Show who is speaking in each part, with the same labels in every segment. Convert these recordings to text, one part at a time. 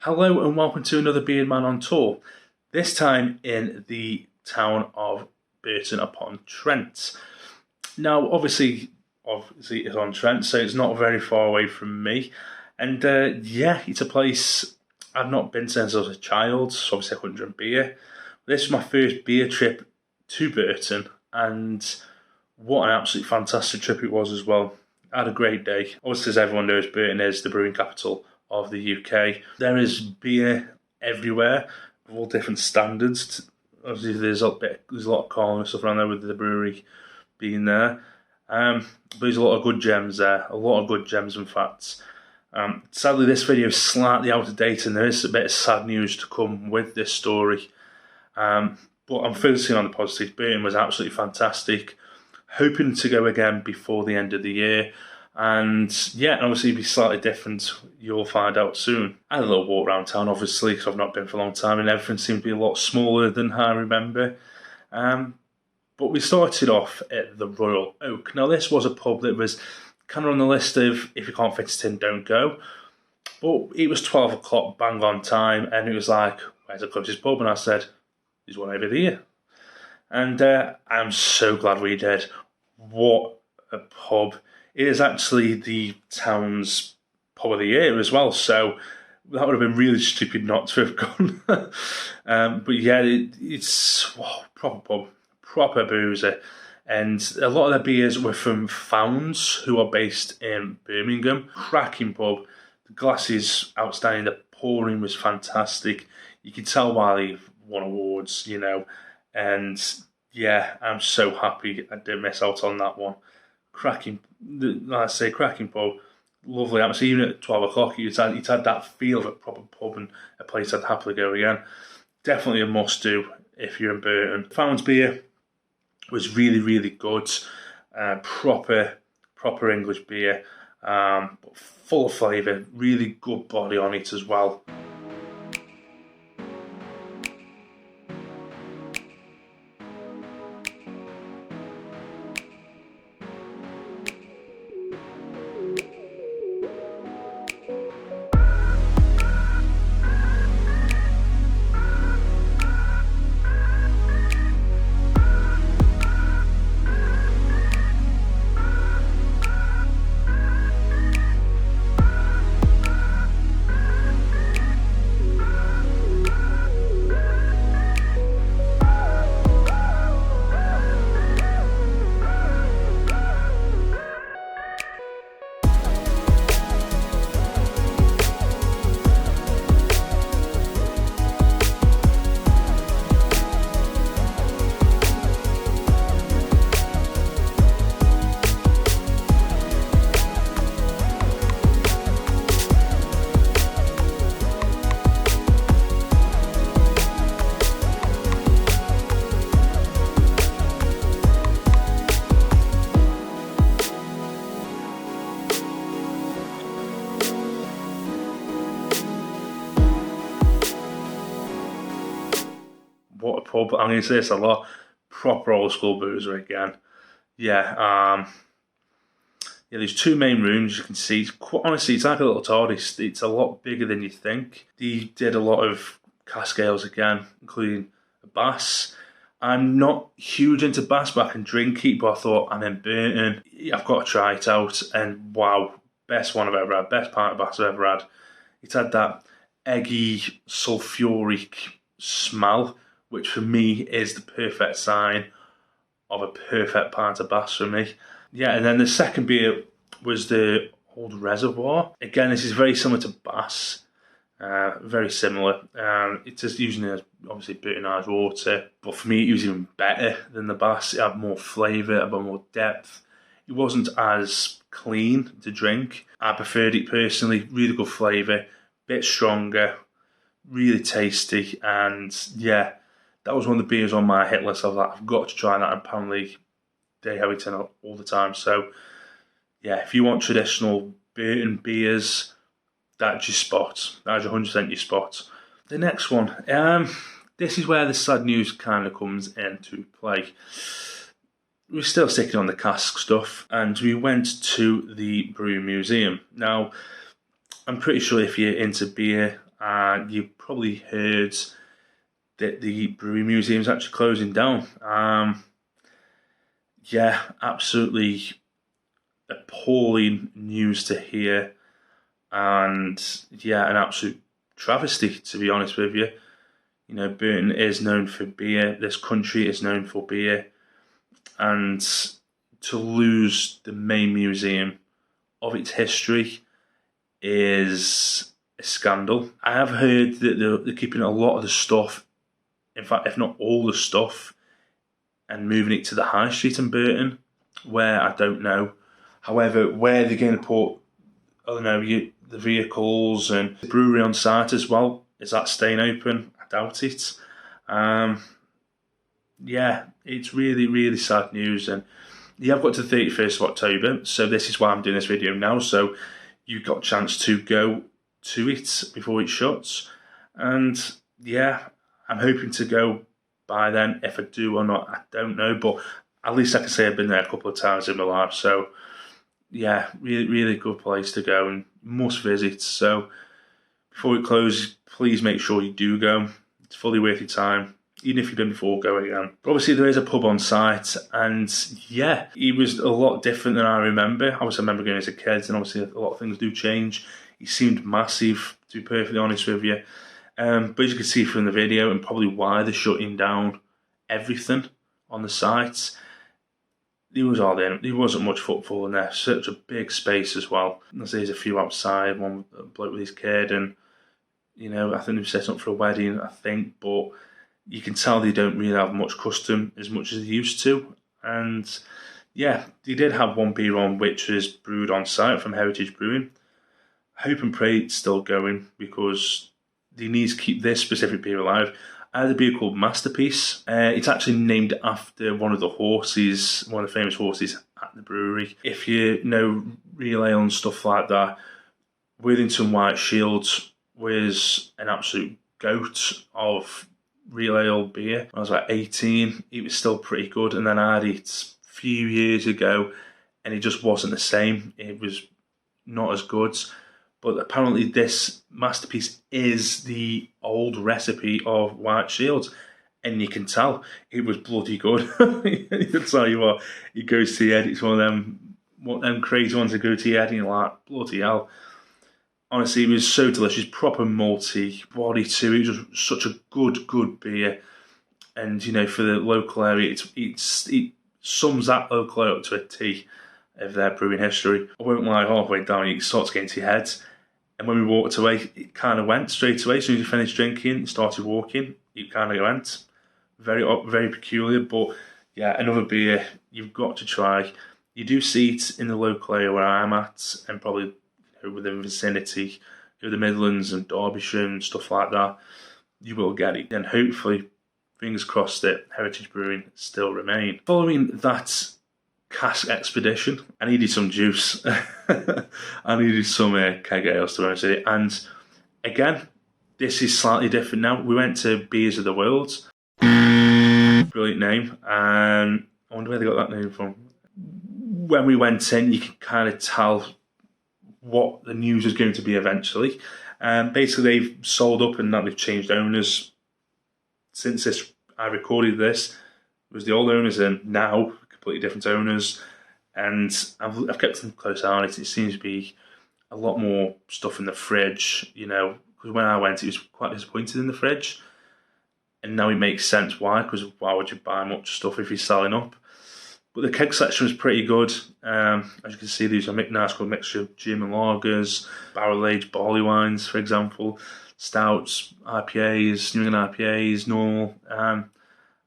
Speaker 1: Hello and welcome to another Beerdman-on-Tour, this time in the town of Burton-upon-Trent. Now obviously it's on Trent, so it's not very far away from me, and it's a place I've not been since I was a child, so obviously I couldn't drink beer. This was my first beer trip to Burton, and what an absolutely fantastic trip it was as well. I had a great day. Obviously, as everyone knows, Burton is the brewing capital of the UK. There is beer everywhere of all different standards. Obviously, there's a lot of corn and stuff around there with the brewery being there. But there's a lot of good gems there. A lot of good gems, in fact. Sadly, this video is slightly out of date, and there is a bit of sad news to come with this story. But I'm focusing on the positives. Burton was absolutely fantastic. Hoping to go again before the end of the year. And obviously it'll be slightly different. You'll find out soon. I had a little walk around town, obviously, because I've not been for a long time, and everything seemed to be a lot smaller than I remember. But we started off at the Royal Oak. Now, this was a pub that was kind of on the list of, if you can't fit it in, don't go. But it was 12 o'clock, bang on time, and it was like, where's the closest pub? And I said, there's one over there. And I'm so glad we did. What a pub. It is actually the town's pub of the year as well, so that would have been really stupid not to have gone. But yeah, it's proper pub, proper boozer. And a lot of their beers were from Founds, who are based in Birmingham. Cracking pub. The glasses outstanding, the pouring was fantastic. You could tell why they've won awards, And yeah, I'm so happy I didn't miss out on that one. Cracking, like I say, cracking pub, lovely atmosphere. Even at 12 o'clock, it's had that feel of a proper pub and a place I'd happily go again. Definitely a must do if you're in Burton. Founds beer was really, really good. Proper English beer, but full of flavour. Really good body on it as well. What a pub. I'm going to say this a lot. Proper old school boozer again. There's two main rooms, you can see. Honestly, it's like a little TARDIS. It's a lot bigger than you think. They did a lot of cask ales again, including a Bass. I'm not huge into Bass, but I can drink it. But I thought, I'm in Burton, I've got to try it out. And wow, best one I've ever had. Best pint of Bass I've ever had. It had that eggy, sulphuric smell, which for me is the perfect sign of a perfect pint of Bass for me. Yeah, and then the second beer was the Old Reservoir. Again, this is very similar to Bass, very similar. It's just using obviously Burton water, but for me it was even better than the Bass. It had more flavour, it had more depth. It wasn't as clean to drink. I preferred it personally. Really good flavour, bit stronger, really tasty, and yeah, that was one of the beers on my hit list. I was like, I've got to try that, and apparently they have it in all the time. So yeah, if you want traditional Burton beers, that's your spot. That's 100% your spot. The next one, this is where the sad news kind of comes into play. We're still sticking on the cask stuff, and we went to the Brew Museum. Now, I'm pretty sure if you're into beer and you probably heard that the brewery museum is actually closing down. Yeah, absolutely appalling news to hear, and yeah, an absolute travesty, to be honest with you. You know, Burton is known for beer. This country is known for beer, and to lose the main museum of its history is a scandal. I have heard that they're keeping a lot of the stuff, in fact, if not all the stuff, and moving it to the high street in Burton, where I don't know. However, where they're going to put, I don't know, the vehicles and the brewery on site as well, is that staying open? I doubt it. Yeah, it's really, really sad news. And yeah, I've got to the 31st of October, so this is why I'm doing this video now. So you've got a chance to go to it before it shuts. And yeah, I'm hoping to go by then. If I do or not, I don't know. But at least I can say I've been there a couple of times in my life. So yeah, really, really good place to go and must visit. So before it closes, please make sure you do go. It's fully worth your time. Even if you've been before, go again. But obviously, there is a pub on site, and yeah, it was a lot different than I remember. Obviously, I remember going as a kid, and obviously, a lot of things do change. He seemed massive, to be perfectly honest with you. But as you can see from the video, and probably why they're shutting down everything on the site, there wasn't much footfall in there. Such a big space as well. There's a few outside, one bloke with his kid, and you know, I think they've set up for a wedding, I think, but you can tell they don't really have much custom as much as they used to. And yeah, they did have one beer on which is brewed on site from Heritage Brewing. I hope and pray it's still going, because they need to keep this specific beer alive. I had a beer called Masterpiece. It's actually named after one of the horses, one of the famous horses at the brewery. If you know real ale and stuff like that, Worthington White Shield was an absolute goat of real ale beer. When I was like 18, it was still pretty good, and then I had it a few years ago and it just wasn't the same. It was not as good, but apparently this Masterpiece is the old recipe of White Shield, and you can tell it was bloody good. I'll tell you what, it goes to your head. It's one of them crazy ones that go to your head and you're like, bloody hell. Honestly, it was so delicious, proper malty body to it. It was just such a good beer. And, you know, for the local area, it sums that local area up to a T of their brewing history. I won't lie, halfway down, it starts getting to your head. And when we walked away, it kind of went straight away. As soon as you finished drinking and started walking, it kind of went. Very peculiar, but yeah, another beer you've got to try. You do see it in the local area where I'm at, and probably within the vicinity of the Midlands and Derbyshire and stuff like that. You will get it, and hopefully, fingers crossed, that Heritage Brewing still remain. Following that cask expedition, I needed some juice. I needed some keg ales, to be honest with you. And again, this is slightly different now. We went to Beers of the World. Brilliant name. I wonder where they got that name from. When we went in, you can kind of tell what the news is going to be eventually. Basically, they've sold up and now they've changed owners. Since I recorded this, it was the old owners, and now completely different owners. And I've kept a close eye on it. It seems to be a lot more stuff in the fridge, you know, because when I went, it was quite disappointed in the fridge. And now it makes sense why, because why would you buy much stuff if you're selling up? But the keg section was pretty good. As you can see, there's a nice good mixture of gin and lagers, barrel-aged barley wines, for example, stouts, IPAs, New England IPAs, normal. I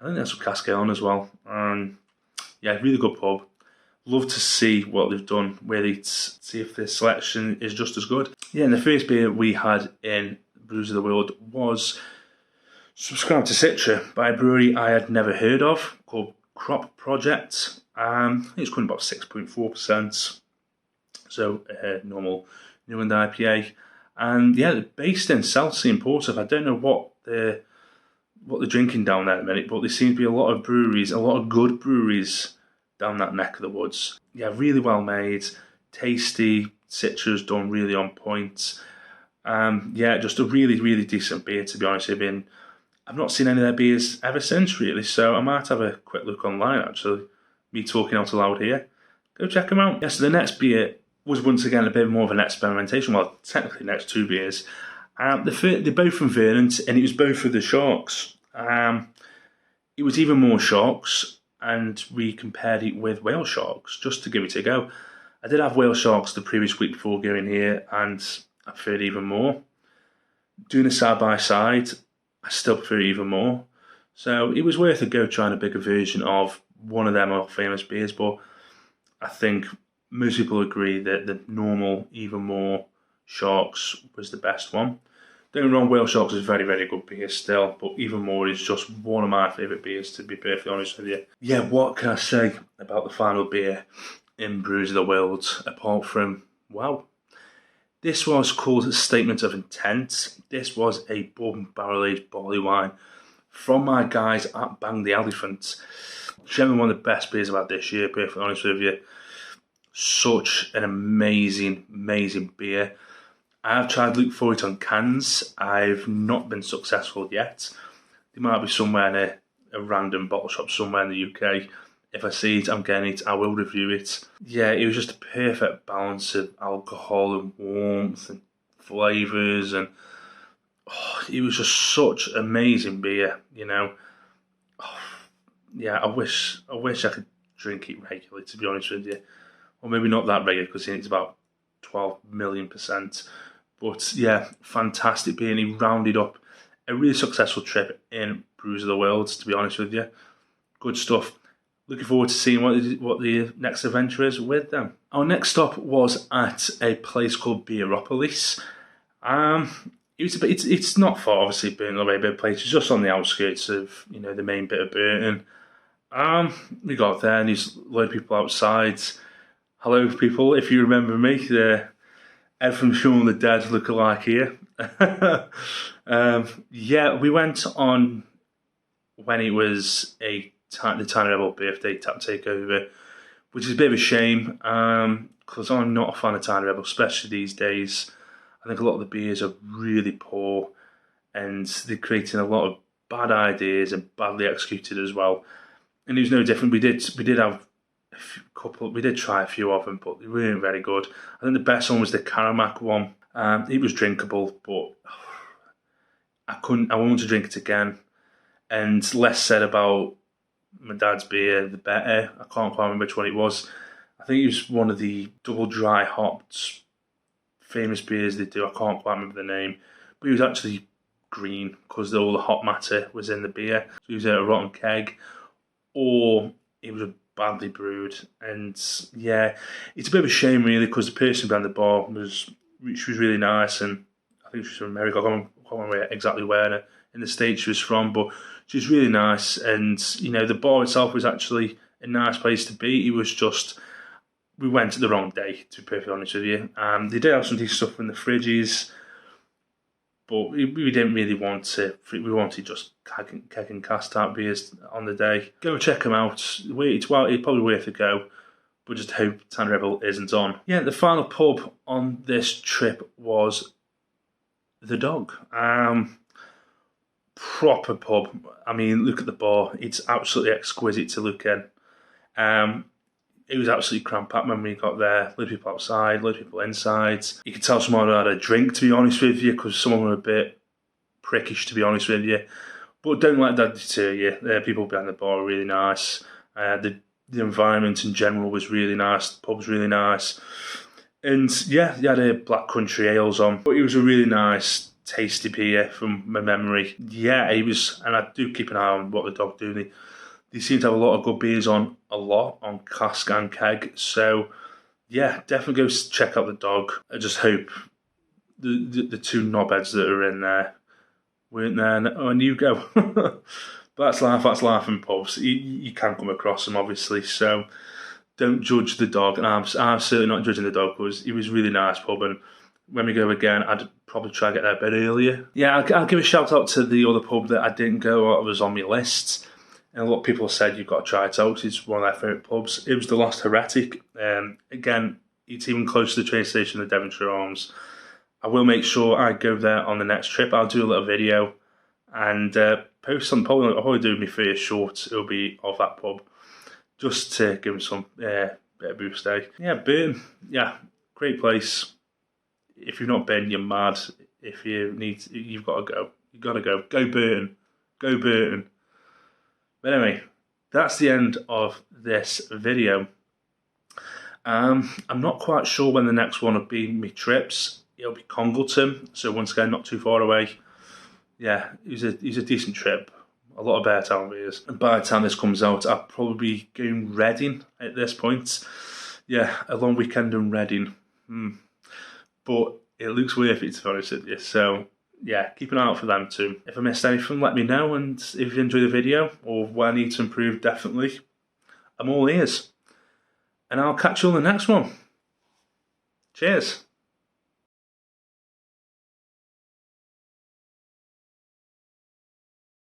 Speaker 1: think there's some cask ale on as well. Yeah, really good pub. Love to see what they've done with it, see if the selection is just as good. Yeah, and the first beer we had in Brews of the World was Subscribe to Citra by a brewery I had never heard of, called Crop Project. It's coming about 6.4%, so normal New England IPA. And yeah, they're based in Southsea in Portsmouth. I don't know what they're drinking down there at the minute, but there seems to be a lot of breweries, a lot of good breweries down that neck of the woods. Yeah, really well made, tasty. Citra's done really on point. Yeah, just a really, really decent beer, to be honest. I've not seen any of their beers ever since, really, so I might have a quick look online, actually. Me talking out aloud here. Go check them out. Yeah, so the next beer was once again a bit more of an experimentation. Well, technically, the next two beers. They're both from Vernon, and it was both with the Sharks. It was even more Sharks, and we compared it with Whale Sharks, just to give it a go. I did have Whale Sharks the previous week before going here, and I preferred it even more. Doing a side-by-side, I still prefer it even more. So it was worth a go trying a bigger version of one of them more famous beers, but I think most people agree that the normal, even more Sharks was the best one. Don't get me wrong, Whale Sharks is very, very good beer still, but even more is just one of my favourite beers, to be perfectly honest with you. Yeah, what can I say about the final beer in Brews of the World, apart from, wow. This was called a Statement of Intent. This was a bourbon barrel-aged barley wine from my guys at Bang the Elephant. Generally one of the best beers I've had this year, perfectly honest with you. Such an amazing, amazing beer. I have tried to look for it on cans. I've not been successful yet. They might be somewhere in a random bottle shop somewhere in the UK. If I see it, I'm getting it, I will review it. Yeah, it was just a perfect balance of alcohol and warmth and flavours, and it was just such amazing beer, you know. Yeah, I wish I could drink it regularly, to be honest with you. Or maybe not that regular, because it's about 12 million %. But yeah, fantastic beer, and he rounded up a really successful trip in Brews of the World, to be honest with you. Good stuff. Looking forward to seeing what the next adventure is with them. Our next stop was at a place called Beeropolis. It's not far, obviously, Burton, a very big place. It's just on the outskirts of, you know, the main bit of Burton. We got there and there's a load of people outside. Hello, people, if you remember me, the Ed from Shaun of the Dead look-alike here. Yeah, we went on when it was the Tiny Rebel birthday tap takeover, which is a bit of a shame, because I'm not a fan of Tiny Rebel, especially these days. I think a lot of the beers are really poor, and they're creating a lot of bad ideas and badly executed as well. And it was no different. We did have we did try a few of them, but they weren't very good. I think the best one was the Karamak one. It was drinkable, but I wanted to drink it again. And less said about my dad's beer, the better. I can't quite remember which one it was. I think it was one of the double dry hopped famous beers they do. I can't quite remember the name, but it was actually green because all the hop matter was in the beer. So it was a rotten keg, or it was a badly brewed. And yeah, it's a bit of a shame really, because the person behind the bar she was really nice, and I think she was from America. I can't remember exactly where in the States she was from, but she was really nice. And you know, the bar itself was actually a nice place to be. It was just, we went at the wrong day, to be perfectly honest with you. They did have some decent stuff in the fridges, but we didn't really want to. We wanted just keg and cast type beers on the day. Go and check them out. It's probably worth a go, but just hope Tiny Rebel isn't on. Yeah, the final pub on this trip was The Dog. Proper pub. I mean, look at the bar. It's absolutely exquisite to look in. It was absolutely cram-packed when we got there. A load of people outside, a load of people inside. You could tell someone had a drink, to be honest with you, because some of them were a bit prickish, to be honest with you. But don't let that deter you. The people behind the bar were really nice. The environment in general was really nice. The pub was really nice. And yeah, they had a Black Country Ales on. But it was a really nice, tasty beer from my memory. Yeah, it was, and I do keep an eye on what The Dog do. They seem to have a lot of good beers on cask and keg. So, yeah, definitely go check out The Dog. I just hope the two knobheads that are in there weren't there. And you go. But that's life in pubs. You can come across them, obviously. So, don't judge The Dog. And I'm certainly not judging The Dog, because it was a really nice pub. And when we go again, I'd probably try to get there a bit earlier. Yeah, I'll give a shout out to the other pub that I didn't go, or was on my list. And a lot of people said you've got to try it out. It's one of their favourite pubs. It was The Lost Heretic. Again, it's even close to the train station of Devonshire Arms. I will make sure I go there on the next trip. I'll do a little video and post on I'll probably do my first short. It'll be of that pub, just to give them some bit of boost. Yeah, Burton. Yeah, great place. If you've not been, you're mad. If you need, you've got to go. You've got to go. Go Burton. Go Burton. But anyway, that's the end of this video. I'm not quite sure when the next one will be. My trips. It'll be Congleton, so once again, not too far away. Yeah, he's a decent trip. A lot of bear town beers. And by the time this comes out, I'll probably be going Reading at this point. Yeah, a long weekend in Reading. But it looks worth it, to be honest with you. So yeah, keep an eye out for them too. If I missed anything, let me know. And if you enjoyed the video or what I need to improve, definitely, I'm all ears. And I'll catch you on the next one. Cheers.